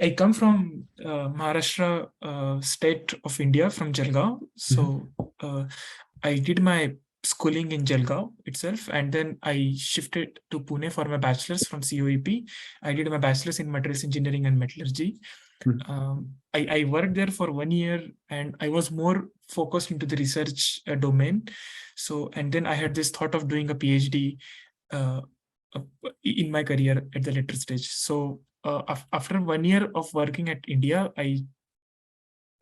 I come from Maharashtra state of India, from Jalgaon. So I did my schooling in Jalgaon itself, and then I shifted to Pune for my bachelor's from COEP. I did my bachelor's in materials engineering and metallurgy. I worked there for 1 year, and I was more focused into the research domain. So, and then I had this thought of doing a PhD uh, in my career at the later stage. So after 1 year of working at India, I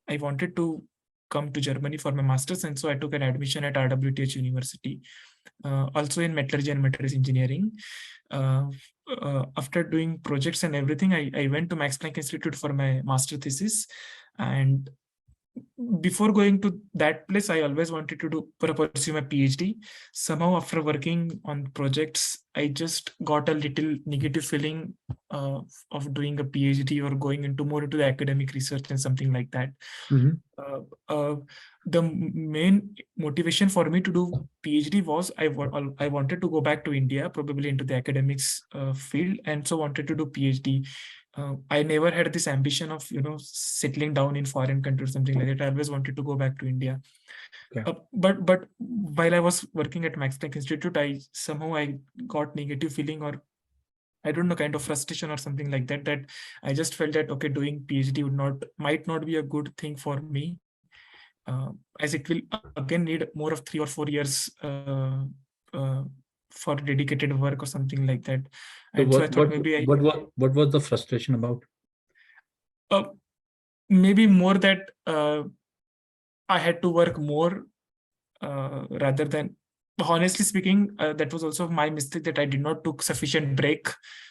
wanted to come to Germany for my master's, and so I took an admission at RWTH University, also in metallurgy and materials engineering. After doing projects and everything, I went to Max Planck Institute for my master thesis, and before going to that place, I always wanted to pursue my PhD. Somehow, after working on projects, I just got a little negative feeling of doing a PhD or going into more into the academic research and something like that. The main motivation for me to do PhD was I wanted to go back to India, probably into the academics field, and so wanted to do PhD. I never had this ambition of settling down in foreign country or something like that. I always wanted to go back to India. Okay. But while I was working at Max Planck Institute, I got negative feeling, or I don't know, kind of frustration or something like that. That I just felt that okay, doing PhD might not be a good thing for me, as it will again need more of 3 or 4 years for dedicated work or something like that. And so I thought maybe what was the frustration about? Maybe more that I had to work more rather than, honestly speaking, that was also my mistake, that I did not took sufficient break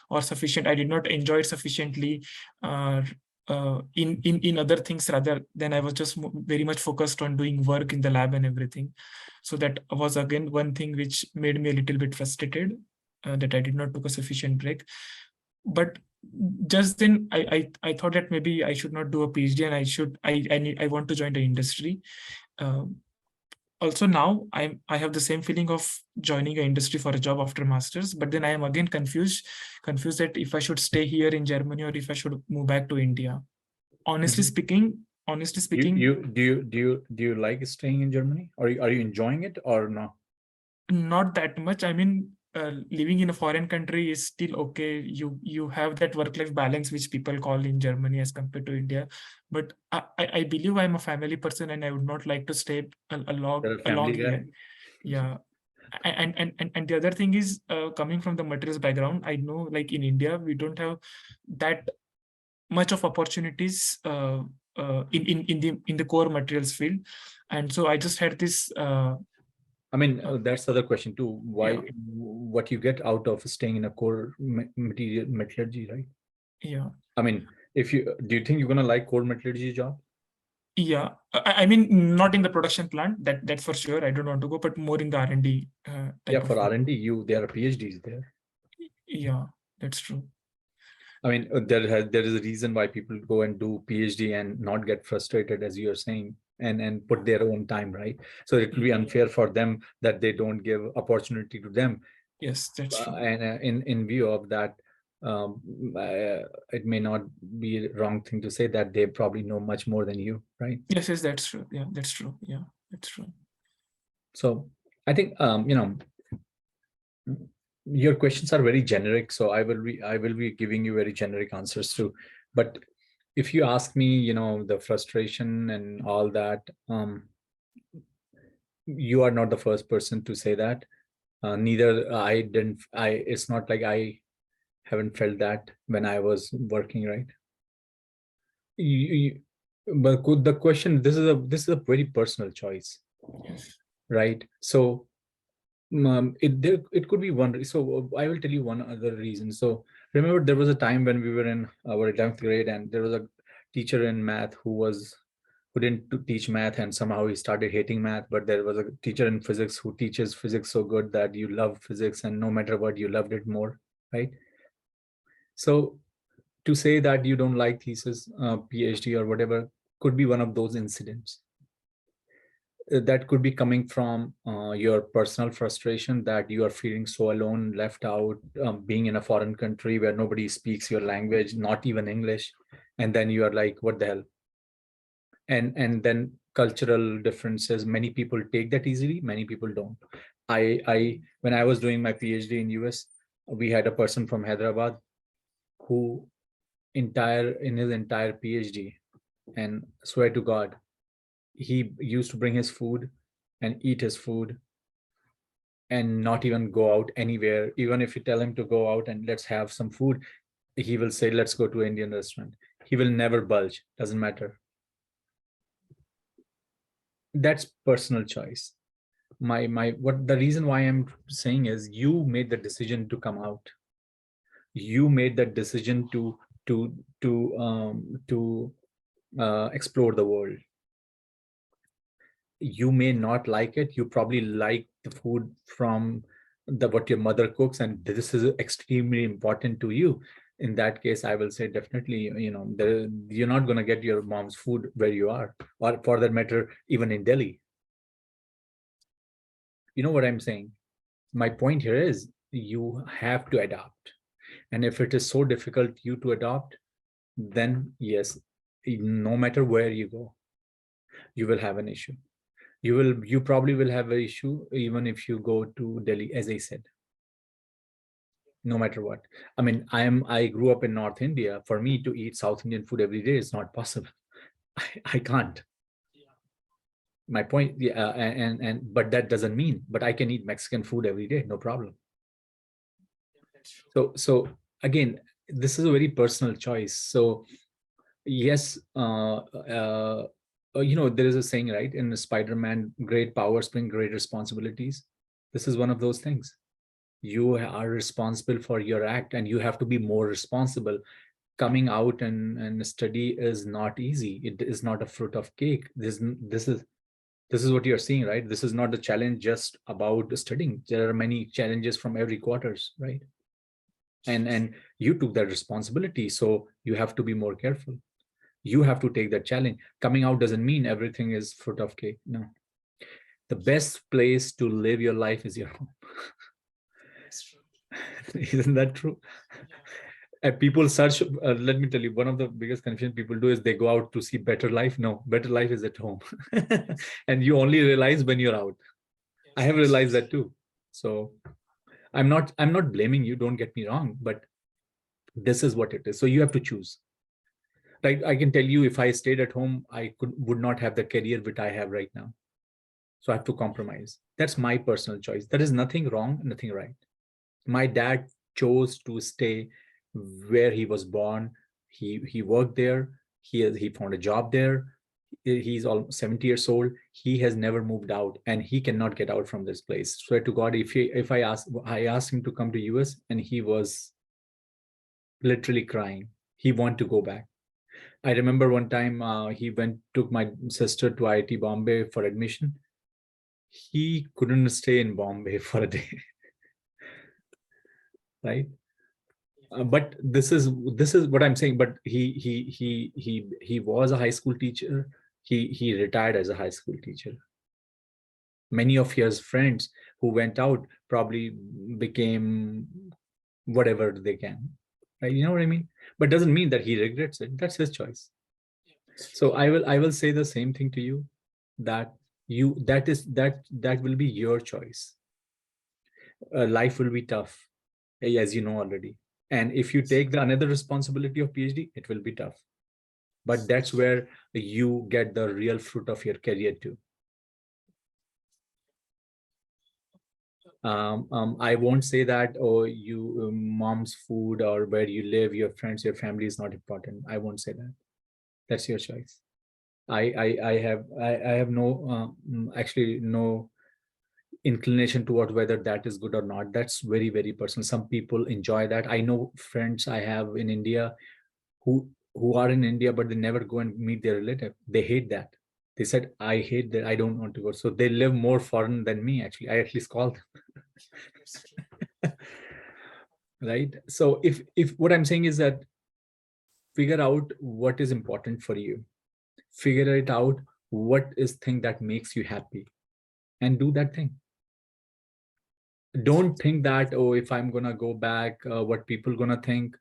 or I did not enjoy it sufficiently in other things, rather than I was just very much focused on doing work in the lab and everything. So that was again one thing which made me a little bit frustrated, that I did not took a sufficient break. But just then I thought that maybe I should not do a PhD, and I want to join the industry. Also now I have the same feeling of joining an industry for a job after masters, but then I am again confused that if I should stay here in Germany or if I should move back to India. Honestly speaking, do you like staying in Germany? Are you enjoying it or no? Not that much. I mean, living in a foreign country is still okay. You have that work-life balance which people call in Germany as compared to India. But I believe I'm a family person, and I would not like to stay a long here. Yeah. And the other thing is, coming from the materials background, I know like in India we don't have that much of opportunities in the core materials field, and so I just had this. I mean, that's the other question too. Why, what you get out of staying in a core metallurgy, right? Yeah. I mean, do you think you're gonna like core metallurgy job? Yeah, I mean, not in the production plant. That's for sure. I don't want to go, but more in the R&D. Yeah, for R&D, there are PhDs there. Yeah, that's true. I mean, there is a reason why people go and do PhD and not get frustrated, as you're saying, and put their own time, right? So it will be unfair for them that they don't give opportunity to them. Yes, that's true. And in view of that, it may not be a wrong thing to say that they probably know much more than you, right? Yes, that's true. Yeah, that's true. Yeah, that's true. So I think your questions are very generic, so I will be giving you very generic answers too. But if you ask me, the frustration and all that, you are not the first person to say that. Neither it's not like I haven't felt that when I was working, right? But the question, this is a very personal choice. Yes. Right? So it could be one. So I will tell you one other reason. So remember, there was a time when we were in our 11th grade, and there was a teacher in math who didn't teach math, and somehow he started hating math. But there was a teacher in physics who teaches physics so good that you love physics, and no matter what, you loved it more, right? So to say that you don't like thesis, PhD or whatever could be one of those incidents. That could be coming from your personal frustration that you are feeling so alone, left out, being in a foreign country where nobody speaks your language, not even English, and then you are like, what the hell? And then cultural differences, many people take that easily, many people don't. I when I was doing my PhD in US, we had a person from Hyderabad who in his entire PhD, and swear to God, he used to bring his food and eat his food and not even go out anywhere. Even if you tell him to go out and let's have some food, he will say, let's go to an Indian restaurant. He will never budge, doesn't matter. That's personal choice. My what the reason why I'm saying is, you made the decision to come out. You made that decision to explore the world. You may not like it. You probably like the food from the what your mother cooks, and this is extremely important to you. In that case, I will say definitely, you're not going to get your mom's food where you are, or for that matter, even in Delhi. You know what I'm saying? My point here is, you have to adapt. And if it is so difficult you to adopt, then yes, no matter where you go, you will have an issue. You probably will have an issue even if you go to Delhi, as I said. No matter what. I mean, I grew up in North India. For me to eat South Indian food every day is not possible. I can't. My point, yeah, and but that doesn't mean, but I can eat Mexican food every day, no problem. So again, this is a very personal choice. So yes, there is a saying, right, in Spider-Man, great powers bring great responsibilities. This is one of those things. You are responsible for your act, and you have to be more responsible. Coming out and study is not easy. It is not a fruit of cake. This is what you're seeing, right? This is not a challenge just about studying. There are many challenges from every quarters, right? And you took that responsibility, so you have to be more careful. You have to take that challenge. Coming out doesn't mean everything is fruit of cake. No. The best place to live your life is your home. Isn't that true? People search, let me tell you, one of the biggest confusion people do is they go out to see better life. No, better life is at home. And you only realize when you're out. I have realized that too. So I'm not blaming you, don't get me wrong, but this is what it is. So you have to choose. Like, I can tell you, if I stayed at home, I would not have the career which I have right now. So I have to compromise. That's my personal choice. There is nothing wrong, nothing right. My dad chose to stay where he was born. He worked there. He found a job there. He's almost 70 years old. He has never moved out, and he cannot get out from this place. Swear to God, if I asked him to come to US, and he was literally crying. He wanted to go back. I remember one time he took my sister to IIT Bombay for admission. He couldn't stay in Bombay for a day, right? But this is what I'm saying. But he was a high school teacher. He retired as a high school teacher. Many of his friends who went out probably became whatever they can, right? You know what I mean? But doesn't mean that he regrets it. That's his choice. So I will say the same thing to you, that that will be your choice. Life will be tough, as you know already. And if you take the another responsibility of PhD, it will be tough. But that's where you get the real fruit of your career too. I won't say that, oh, you mom's food or where you live, your friends, your family is not important. I won't say that. That's your choice. I have no actually no inclination toward whether that is good or not. That's very, very personal. Some people enjoy that. I know friends I have in India who are in India, but they never go and meet their relative. They hate that. They said, I hate that. I don't want to go. So they live more foreign than me, actually. I at least call them. Right. So if what I'm saying is that figure out what is important for you. Figure it out, what is thing that makes you happy, and do that thing. Don't think that, oh, if I'm gonna go back, what people gonna think.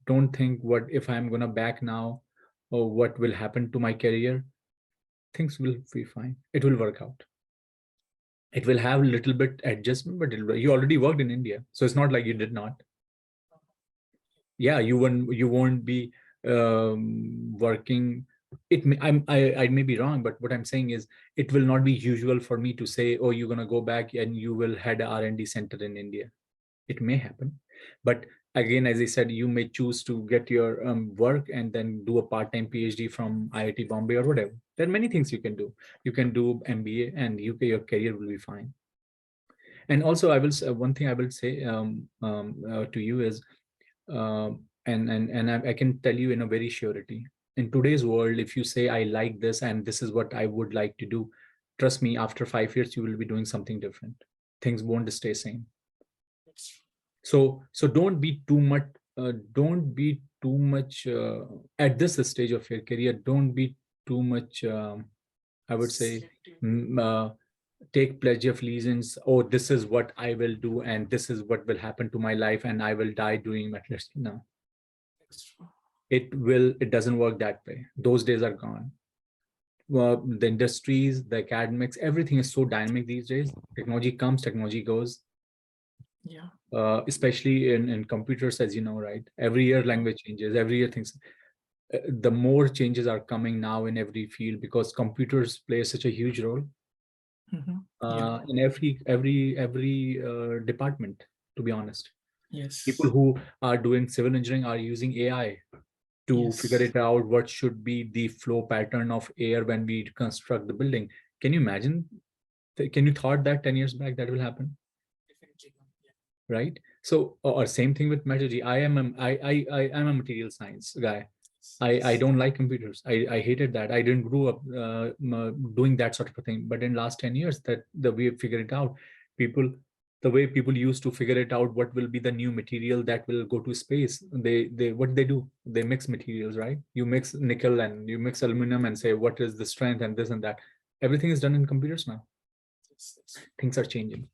Don't think what if I'm gonna back now, or what will happen to my career, things will be fine. It will work out. It will have a little bit adjustment, but you already worked in India, so it's not like you did not. Yeah, you won't be working. I may be wrong, but what I'm saying is it will not be usual for me to say, oh, you're gonna go back and you will head a R&D center in India. It may happen, but again, as I said, you may choose to get your work and then do a part-time PhD from IIT Bombay or whatever. There are many things you can do. You can do MBA and your career will be fine. And also, I will one thing I will say to you is, and I can tell you in a very surety, in today's world, if you say I like this and this is what I would like to do, trust me, after 5 years you will be doing something different. Things won't stay same. So don't be too much. Don't be too much at this stage of your career. Don't be too much. I would say, take pledge of allegiance. Oh, this is what I will do, and this is what will happen to my life, and I will die doing metallurgy. No, it will. It doesn't work that way. Those days are gone. The industries, the academics, everything is so dynamic these days. Technology comes, technology goes. Yeah. Especially in computers, as you know, right? Every year language changes, every year things. The more changes are coming now in every field because computers play such a huge role Yeah. in every department, to be honest. People Yes. who are doing civil engineering are using AI to figure Yes. it out what should be the flow pattern of air when we construct the building. Can you imagine? Can you thought that 10 years back that will happen? Definitely. Yeah. Right? So, or same thing with metallurgy. I'm a material science guy. I don't like computers. I hated that. I didn't grow up doing that sort of a thing. But in last 10 years, that the way I figured it out, people, the way people used to figure it out, what will be the new material that will go to space? They what they do? They mix materials, right? You mix nickel and you mix aluminum and say what is the strength and this and that. Everything is done in computers now. Things are changing.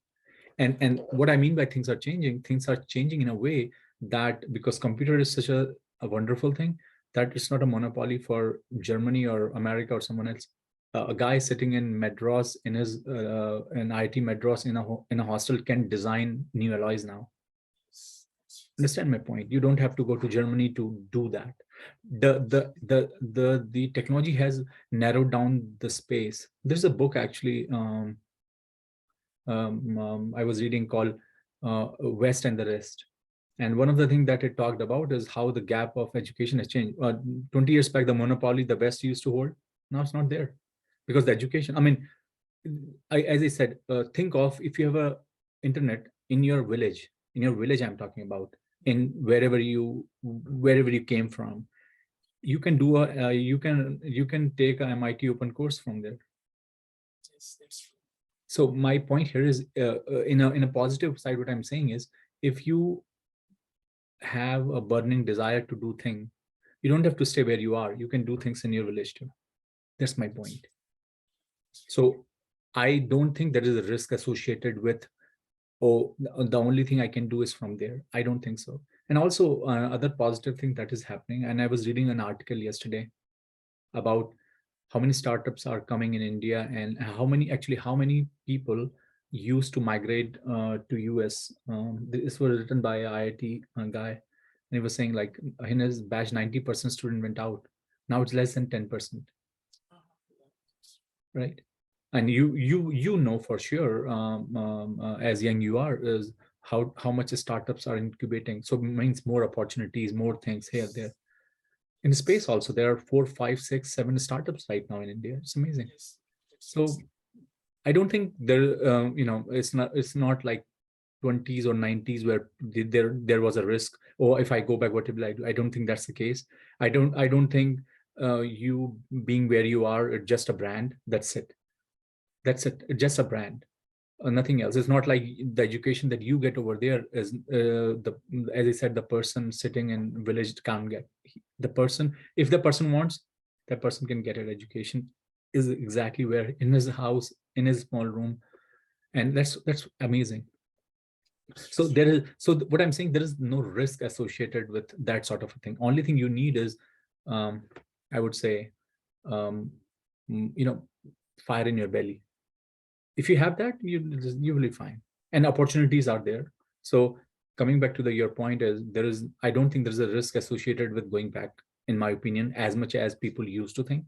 And what I mean by things are changing in a way that because computer is such a wonderful thing, that it's not a monopoly for Germany or America or someone else. A guy sitting in Madras in IIT Madras in a hostel can design new alloys now. Understand my point? You don't have to go to Germany to do that. The technology has narrowed down the space. There's a book actually I was reading called West and the Rest. And one of the things that it talked about is how the gap of education has changed. 20 years back, the monopoly the West used to hold, now it's not there because the education, I mean, as I said, think of if you have a internet in your village, I'm talking about, in wherever you came from, you can do you can take a MIT open course from there. Yes, that's true. So my point here is in a positive side, what I'm saying is if you have a burning desire to do things, you don't have to stay where you are. You can do things in your village too. That's my point. So I don't think there is a risk associated with, oh, the only thing I can do is from there. I don't think so. And also other positive thing that is happening, and I was reading an article yesterday about how many startups are coming in India and how many people used to migrate to US. This was written by an IIT guy, and he was saying like in his batch 90% student went out. Now it's less than 10%, right? And you know for sure as young you are is how much startups are incubating. So it means more opportunities, more things here there. In space also there are 4, 5, 6, 7 startups right now in India. It's amazing. So I don't think there it's not like 20s or 90s where there was a risk, or if I go back what will I do. I don't think that's the case. I don't think you being where you are just a brand. That's it. It's just a brand, nothing else. It's not like the education that you get over there is as I said, the person sitting in village can't get. The person, if the person wants, that person can get an education is exactly where, in his house, in his small room. And that's amazing. So what I'm saying, there is no risk associated with that sort of a thing. Only thing you need is I would say, um, you know, fire in your belly. If you have that, you will be fine, and opportunities are there. So coming back to the your point is, there is, I don't think there's a risk associated with going back, in my opinion, as much as people used to think.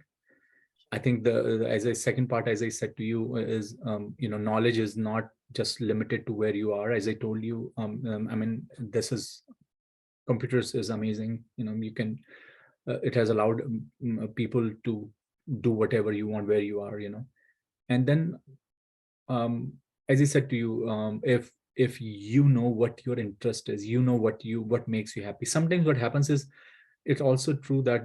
I think as a second part, as I said to you, is knowledge is not just limited to where you are. As I told you, I mean, this is, computers is amazing. You can, it has allowed people to do whatever you want where you are. And then, um, as I said to you, if you know what your interest is, what makes you happy. Sometimes what happens is, it's also true that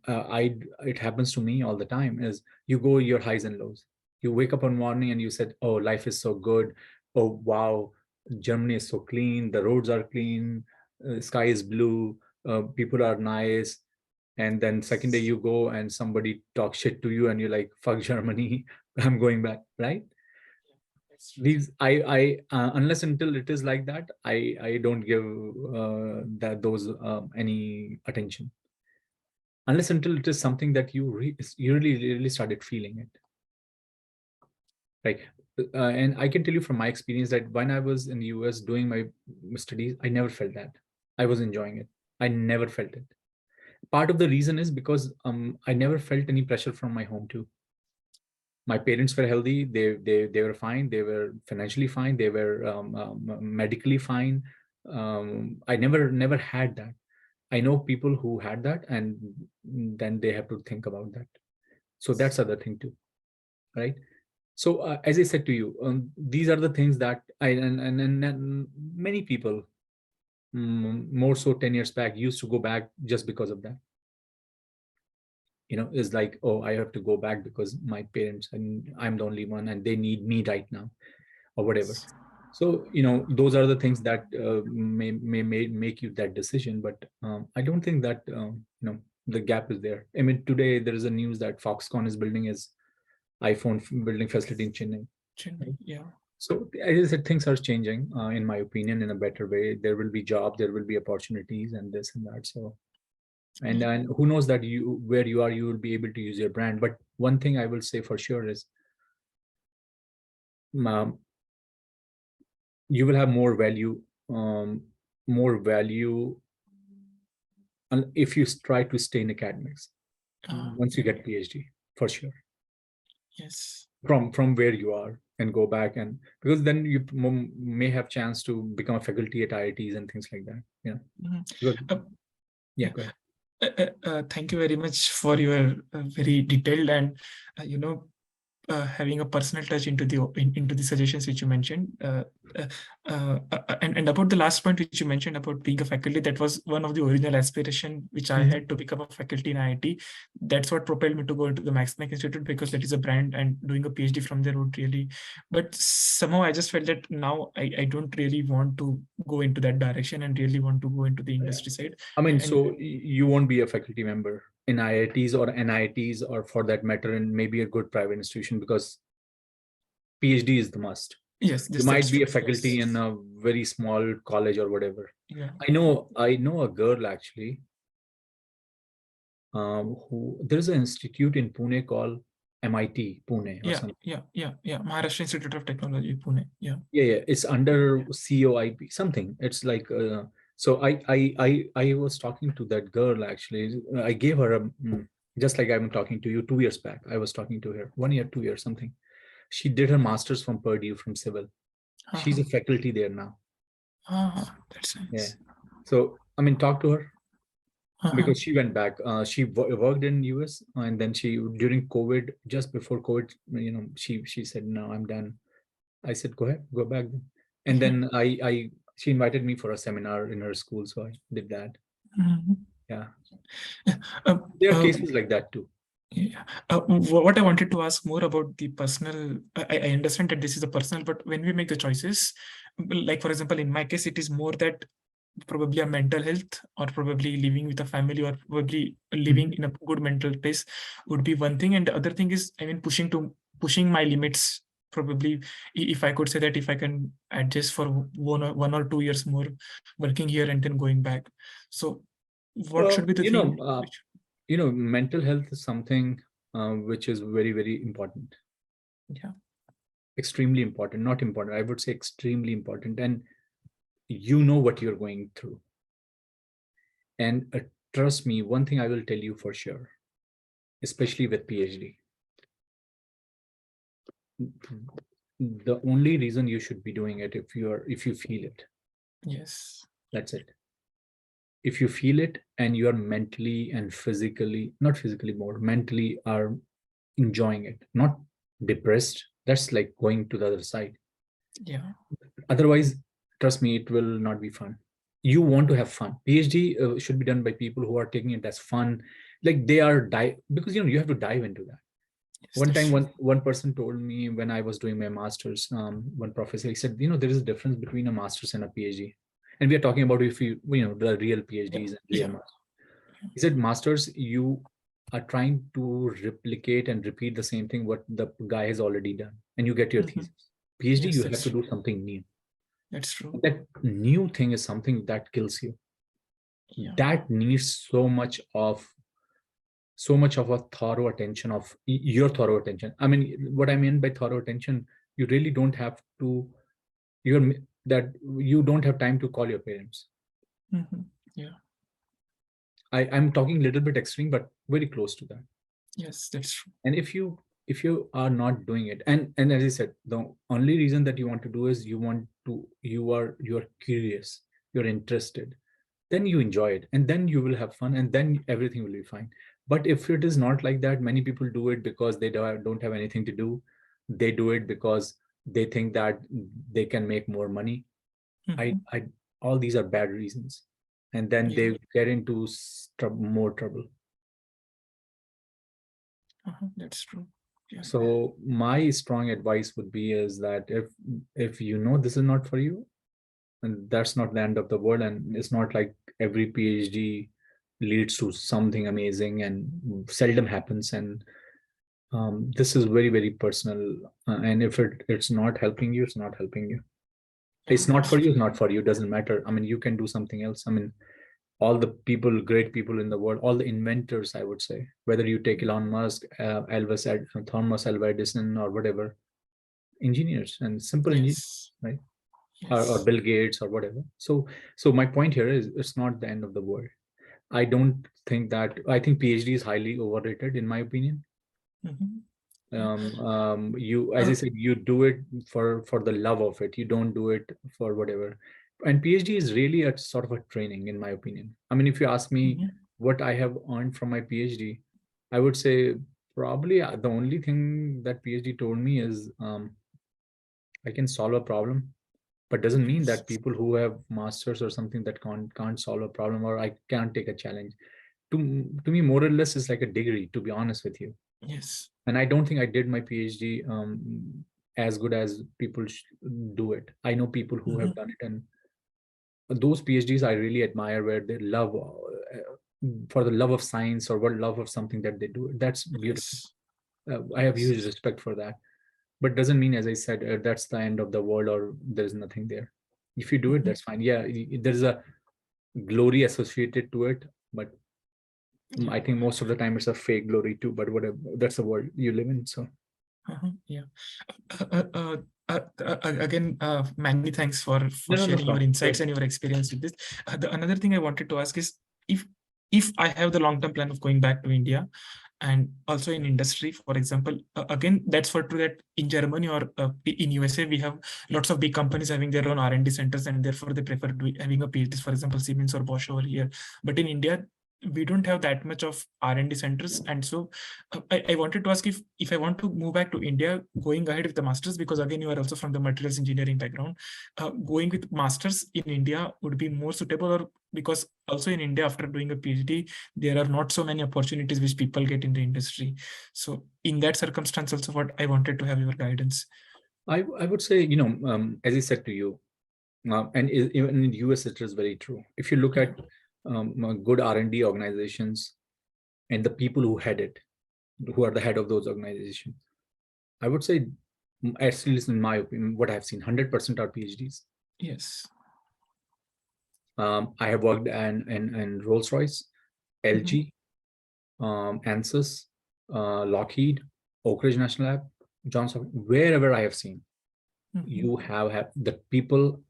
I it happens to me all the time, is you go your highs and lows. You wake up one morning and you said, oh, life is so good. Oh wow, Germany is so clean, the roads are clean, sky is blue, people are nice. And then second day you go and somebody talks shit to you and you're like, fuck Germany, I'm going back, right? That's true. These I unless until it is like that, I don't give that those any attention, unless until it is something that you really started feeling it, right? And I can tell you from my experience that when I was in the US doing my studies, I never felt that I was enjoying it. I never felt it. Part of the reason is because I never felt any pressure from my home too. My parents were healthy, they were fine, they were financially fine, they were medically fine. I never had that. I know people who had that, and then they have to think about that. So that's other thing too, right? So as I said to you, these are the things that and many people, more so 10 years back, used to go back just because of that. Is like, oh, I have to go back because my parents and I'm the only one and they need me right now, or whatever. So those are the things that may make you that decision. But I don't think that the gap is there. I mean, today there is a news that Foxconn is building his iPhone building facility in Chennai, Chennai, right? yeah. So as I said, things are changing, in my opinion, in a better way. There will be jobs, there will be opportunities, and this and that. So, and Yeah. and who knows that where you are, you will be able to use your brand. But one thing I will say for sure is, um, you will have um, more value if you try to stay in academics once you get PhD, for sure, Yes. from where you are, and go back, and because then you may have chance to become a faculty at IITs and things like that. Mhm. Because, yeah, Yeah. go ahead. Thank you very much for your very detailed and having a personal touch into the suggestions which you mentioned. Uh, and about the last point which you mentioned about being a faculty, that was one of the original aspiration which I Mhm. had, to become a faculty in IIT. That's what propelled me to go into the Max Planck Institute, because that is a brand, and doing a PhD from there would really. But somehow I just felt that now I don't really want to go into that direction and really want to go into the industry side. I mean, And so you won't be a faculty member in IITs or NITs, or for that matter, in maybe a good private institution, because PhD is the must. yes, You this might that's be true. a faculty Yes. in a very small college or whatever. Yeah. I know a girl actually, who there is an institute in Pune called MIT Pune or Yeah, something. yeah. Maharashtra Institute of Technology, Pune. Yeah. Yeah, it's under COIP something. It's like, so I was talking to that girl actually. I gave her a, just like I'm talking to you 2 years back. I was talking to her 1 year, 2 years, something. She did her master's from Purdue, from civil. She's Uh-huh. a faculty there now. That's Yeah. nice. So I mean, talk to her, Uh-huh. because she went back. She worked in US, and then she, during COVID, just before COVID, she said, "No, I'm done." I said, "Go ahead, go back then." And Yeah. then I she invited me for a seminar in her school, so I did that. Mhm. Yeah, Yeah. Uh, there are uh, cases like that too. yeah. What I wanted to ask more about the personal, I understand that this is a personal, but when we make the choices, like for example, in my case, it is more that probably a mental health, or probably living with a family, or probably living Mhm. in a good mental place would be one thing. And the other thing is, I mean, pushing my limits. Probably, if I could say that, if I can adjust for 1 or 2 years more working here and then going back. So what should be the You thing know, which? mental health is something which is very, very important. Yeah. Extremely important, not important. I would say extremely important. And you know what you're going through. And trust me, one thing I will tell you for sure, especially with PhD, the only reason you should be doing it if you feel it. Yes. That's it. If you feel it and you are mentally and physically, not physically, more mentally are enjoying it, not depressed, that's like going to the other side. Yeah. Otherwise, trust me, it will not be fun. You want to have fun. PhD should be done by people who are taking it as fun, like they are because you have to dive into that. Yes, One that's time, true. one person told me when I was doing my master's, one professor, he said, there is a difference between a master's and a PhD. And we are talking about if the real Yeah. PhDs and real Yeah. masters. He said, masters, you are trying to replicate and repeat the same thing what the guy has already done, and you get your Mhm. thesis. PhD, Yes, you have that's to true. do something new. That's true. That new thing is something that kills you. Yeah. That needs so much of a thorough attention of your thorough attention. I mean, what I mean by thorough attention, you really don't have to, you're that you don't have time to call your parents. Yeah. I'm talking a little bit extreme, but very close to that. Yes, that's true. And if you are not doing it, and as I said, the only reason that you want to do is you are curious, you're interested, then you enjoy it, and then you will have fun, and then everything will be fine. But if it is not like that, many people do it because they don't have anything to do. They do it because they think that they can make more money. Mhm. I All these are bad reasons, and then Yeah. they get into more trouble. That's true. Yeah. So my strong advice would be is that if you know this is not for you, and that's not the end of the world, and it's not like every PhD leads to something amazing and seldom happens, and this is very, very personal, and if it's not helping you, it's not helping you. Yeah, It's not that's for you, true. it's not for you, doesn't matter. I mean, you can do something else. I mean, all the people, great people in the world, all the inventors, I would say, whether you take Elon Musk, Thomas Alva Edison, or whatever, engineers and simple engineers, Yes. right? Or Yes. Bill Gates or whatever. So my point here is it's not the end of the world. I think PhD is highly overrated in my opinion. Mhm. Yeah. You, as I Uh, said, you do it for the love of it. You don't do it for whatever. And PhD is really a sort of a training, in my opinion. I mean, if you ask me mhm. what I have earned from my PhD, I would say probably the only thing that PhD told me is I can solve a problem, but doesn't mean Yes. that people who have masters or something that can't solve a problem, or I can't take a challenge. To me, more or less, is like a degree, to be honest with you. Yes. And I don't think I did my PhD as good as people do it. I know people who have Mhm. done it, and those PhDs I really admire, where they love for the love of science or what love of something that they do. That's beautiful. Yes. I have Yes. huge respect for that. But doesn't mean, as I said, that's the end of the world or there's nothing there. If you do it, Mhm. that's fine. Yeah, there's a glory associated to it, but Yeah. I think most of the time it's a fake glory too. But whatever, that's the world you live in. So Yeah. Again, many thanks for no, no, no sharing your problem. insights Good. and your experience with this. Another thing I wanted to ask is if if I have the long-term plan of going back to India and also in industry, for example, again, that's for true that in Germany or in USA, we have lots of big companies having their own R&D centers, and therefore they prefer having a PhD, for example, Siemens or Bosch over here. But in India, we don't have that much of R&D centers, and so I wanted to ask if I want to move back to India, going ahead with the masters, because again, you are also from the materials engineering background, going with masters in India would be more suitable, or because also in India, after doing a PhD, there are not so many opportunities which people get in the industry. So in that circumstance, also what I wanted to have your guidance. I would say, as I said to you, and even in US, it is very true. If you look Yeah. at good R&D organizations and the people who head it, who are the head of those organizations, I would say, at least in my opinion, what I've seen, 100% are PhDs. Yes. I have worked in Rolls Royce, Mhm. LG, ANSYS, Lockheed, Oak Ridge National Lab, Johnson, wherever I have seen, you have the people,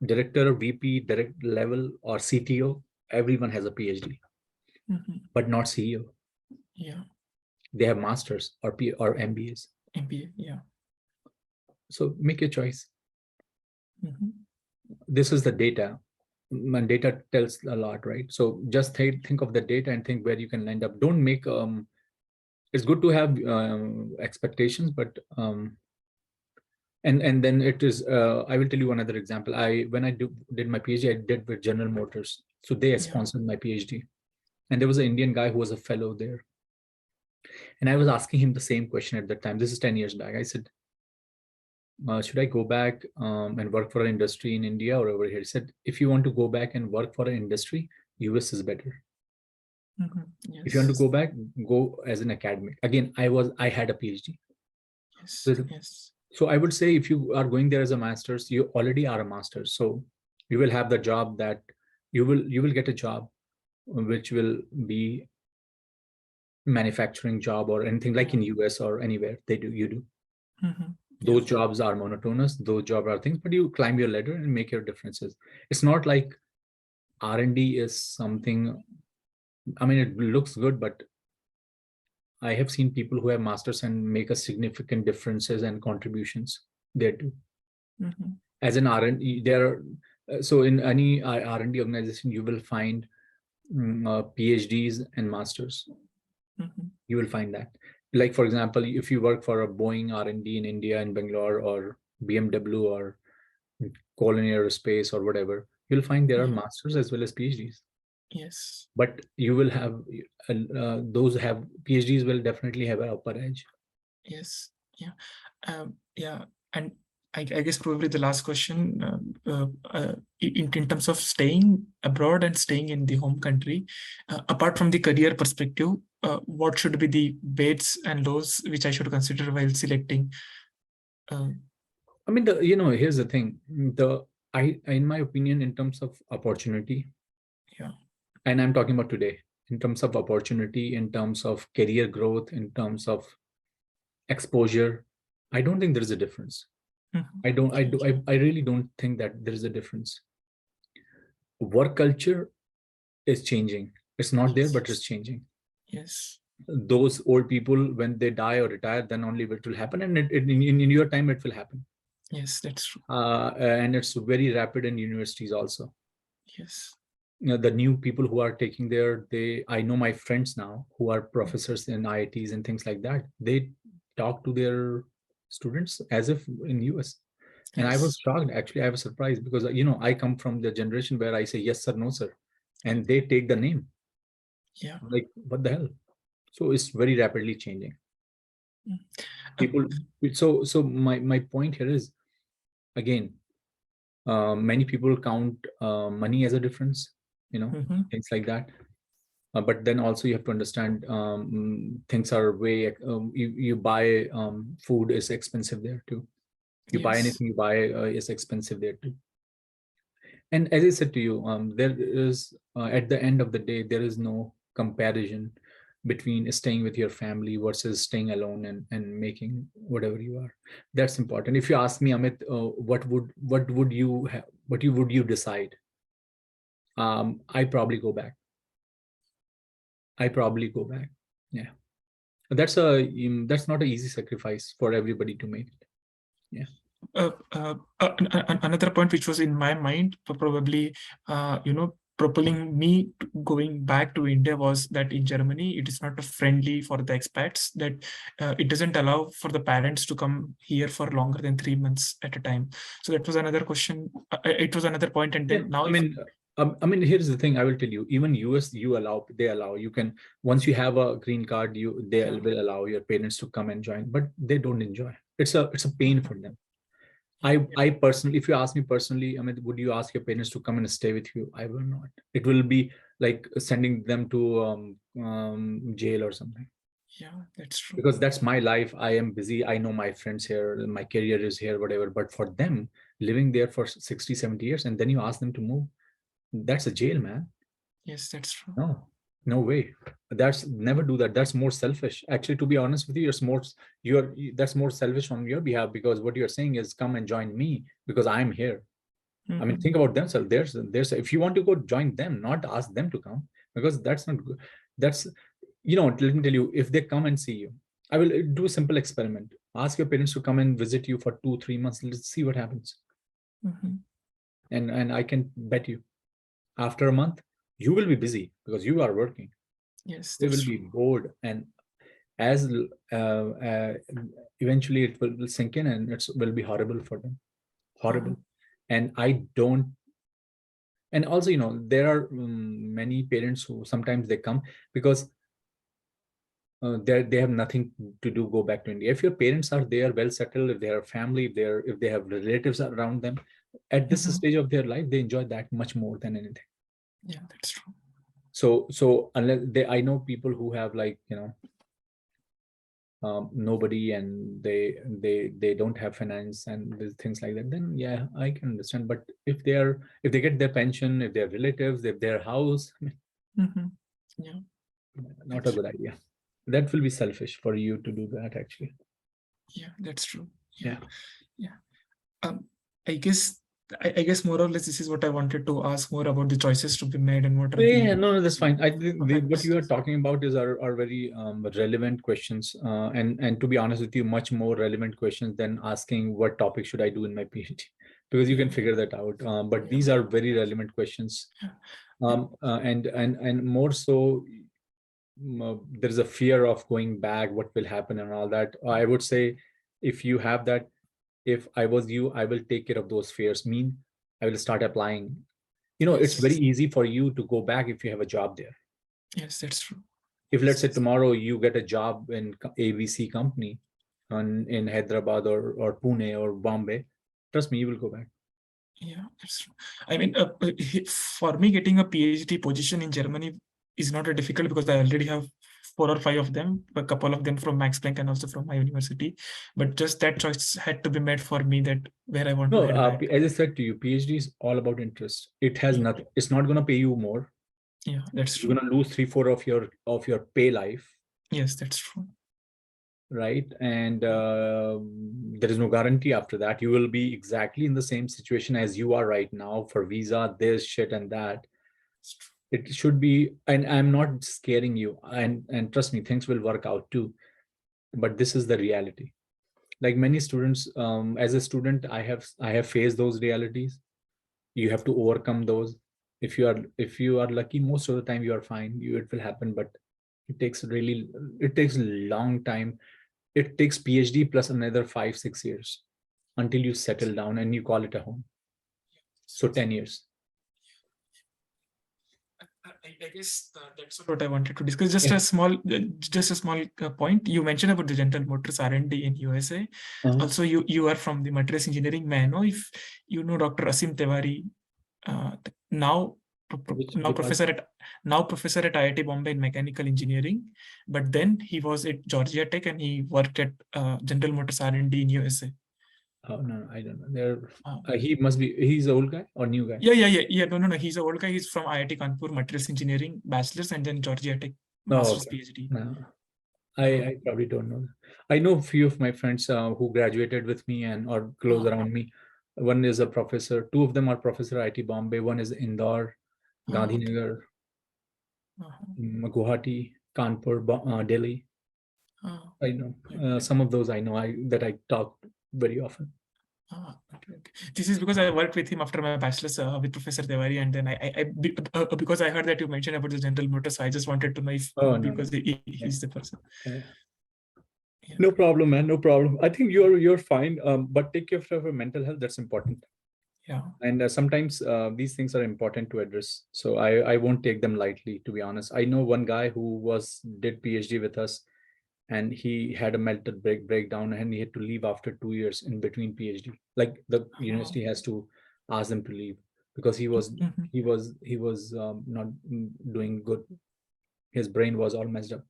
director, VP, direct level, or CTO, everyone has a PhD, but not CEO. Yeah. They have masters or MBAs. MBA. Yeah. So make your choice. This is the data. And data tells a lot, right? So just think of the data and think where you can end up. Don't make it's good to have expectations, but and then it is I will tell you another example. When I did my PhD, I did with General Motors, so they sponsored my PhD, and there was an Indian guy who was a fellow there, and I was asking him the same question at that time. This is 10 years back. I said, should I go back and work for an industry in India or over here? He said, if you want to go back and work for an industry, US is better. Yes. If you want to go back, go as an academic. Again, I had a PhD. Yes. So I would say if you are going there as a master's, you already are a master's. So you will have the job that you will get a job which will be manufacturing job or anything like in US or anywhere you do. Those jobs are monotonous, those jobs are things, but you climb your ladder and make your differences. It's not like R&D is something, I mean, it looks good, but I have seen people who have masters and make a significant differences and contributions there too. As an R&D, so in any R&D organization, you will find PhDs and masters. You will find that. Like, for example, if you work for a Boeing R&D in India, in Bangalore, or BMW or Colon Aerospace or whatever, you'll find there are masters as well as PhDs. Yes. But you will have those have PhDs will definitely have an upper edge. Yes. Yeah. And I guess probably the last question in terms of staying abroad and staying in the home country, apart from the career perspective, what should be the weights and lows which I should consider while selecting? I mean, here's the thing. In my opinion, in terms of opportunity, and I'm talking about today, in terms of opportunity, in terms of career growth, in terms of exposure, I don't think there is a difference. I really don't think that there is a difference. Work culture is changing. It's not there, but it's changing. Yes. Those old people, when they die or retire, then only it will happen. And in your time, it will happen. Yes, that's true. And it's very rapid in universities also. Yes. The new people who are taking I know my friends now who are professors in IITs and things like that. They talk to their students as if in US. And I was shocked. Actually, I was surprised because, I come from the generation where I say, yes, sir, no, sir. And they take the name. Yeah. Like, what the hell? So it's very rapidly changing. People. So my point here is, again, many people count money as a difference, things like that. But then also you have to understand things are way, you buy food is expensive there too. You buy anything you buy is expensive there too. And as I said to you, there is at the end of the day, there is no comparison between staying with your family versus staying alone and making whatever you are. That's important. If you ask me, Amit, what would you have, would you decide? I probably go back. Yeah. That's not an easy sacrifice for everybody to make. Yeah. Another point which was in my mind, probably, propelling me going back to India was that in Germany, it is not friendly for the expats, that it doesn't allow for the parents to come here for longer than 3 months at a time. So that was another question. It was another point. And then now, I mean, here's the thing. I will tell you, even US, they allow, you can, once you have a green card, they will allow your parents to come and join, but they don't enjoy. It's a pain for them. I personally, if you ask me personally, I mean, would you ask your parents to come and stay with you? I will not. It will be like sending them to jail or something. Yeah, that's true. Because that's my life. I am busy. I know my friends here, my career is here, whatever. But for them, living there for 60, 70 years, and then you ask them to move, that's a jail, man. Yes, that's true. No, No way. That's never do that. That's more selfish. Actually, to be honest with you, that's more selfish on your behalf, because what you're saying is come and join me because I'm here. I mean, think about themselves. There's if you want to go join them, not ask them to come, because that's not good. That's, let me tell you, if they come and see you, I will do a simple experiment. Ask your parents to come and visit you for 2-3 months. Let's see what happens. And I can bet you, after a month, you will be busy because you are working. Yes, They that's will be true. bored, and as eventually it will sink in, and it will be horrible for them. Horrible. And I don't. And also, there are many parents who sometimes they come because they have nothing to do, go back to India. If your parents are there, well settled, if they have family, if they have relatives around them, at this stage of their life, they enjoy that much more than anything. Yeah, that's true. So unless I know people who have, like, nobody, and they don't have finance and things like that, then yeah, I can understand. But if they get their pension, if they're relatives, if their house, Yeah, not a good idea. That will be selfish for you to do that, actually. yeah, that's true. Yeah. I guess I guess more or less this is what I wanted to ask more about the choices to be made and what are Yeah, the no, that's fine. I think what effects. you are talking about are very relevant questions, and to be honest with you, much more relevant questions than asking what topic should I do in my PhD, because you can figure that out. But these are very relevant questions, and more so, there is a fear of going back, what will happen, and all that. I would say, if you have that, if I was you, I will take care of those fears. I will start applying. It's very easy for you to go back if you have a job there. Yes, that's true. If, let's say, tomorrow you get a job in ABC company in Hyderabad or Pune or Bombay, trust me, you will go back. Yeah, that's true. I mean, for me, getting a PhD position in Germany is not a difficult because I already have 4 or 5 of them, a couple of them from Max Planck and also from my university. But just that choice had to be made for me, that where I want to No, head back. as I said to you, PhD is all about interest. It has Yeah. nothing. It's not going to pay you more. Yeah, that's You're true. going to lose 3-4 of your pay life, Yes, that's true. right? And there is no guarantee after that. You will be exactly in the same situation as you are right now for visa, this shit and that. It should be, and I'm not scaring you, and trust me, things will work out too. But this is the reality. Like many students, as a student, I have faced those realities. You have to overcome those. If you are lucky, most of the time you are fine. It will happen, but it takes a long time. It takes PhD plus another 5-6 years until you settle down and you call it a home. So 10 years. I guess that's what I wanted to discuss. Just a small, point. You mentioned about the General Motors R&D in USA. Also, you are from the materials engineering. May I know if you know Dr. Asim Tewari, now professor at IIT Bombay in mechanical engineering, but then he was at Georgia Tech and he worked at General Motors R&D in USA. Oh no, I don't know. He must be. He's an old guy or new guy? Yeah. No. He's an old guy. He's from IIT Kanpur, materials engineering, bachelor's, and then Georgia Tech, master's, PhD. No, I probably don't know. I know a few of my friends who graduated with me or close around me. One is a professor. Two of them are professor at IIT Bombay. One is Indore, Gandhinagar, Guwahati, Kanpur, Delhi. I know some of those. I know that I talk very often. Okay. This is because I worked with him after my bachelor's with Professor Tewari, and then because I heard that you mentioned about the General Motors, so I just wanted to know if because he's the person. No problem, man. No problem. I think you're fine. But take care of your mental health. That's important. Yeah. And sometimes these things are important to address. So I won't take them lightly, to be honest. I know one guy who did PhD with us, and he had a mental breakdown, and he had to leave after 2 years in between PhD. Like the university has to ask them to leave because he was not doing good. His brain was all messed up.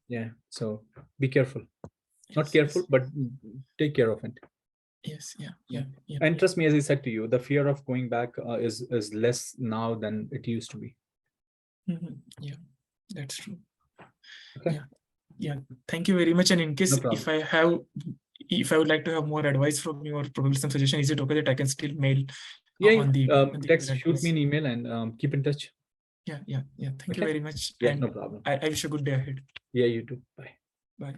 Yeah. So be careful. Not careful, but take care of it. Yes. Yeah. And trust me, as I said to you, the fear of going back is less now than it used to be. Yeah, that's true. Okay. Yeah. Thank you very much. And in case No problem. if I would like to have more advice from you or probably some suggestion, is it okay that I can still mail Yeah, on the email text, shoot me address? an email, and keep in touch. Yeah. Thank you Okay. very much, Yeah, no and problem. I wish you a good day ahead. Yeah, you too. Bye. Bye.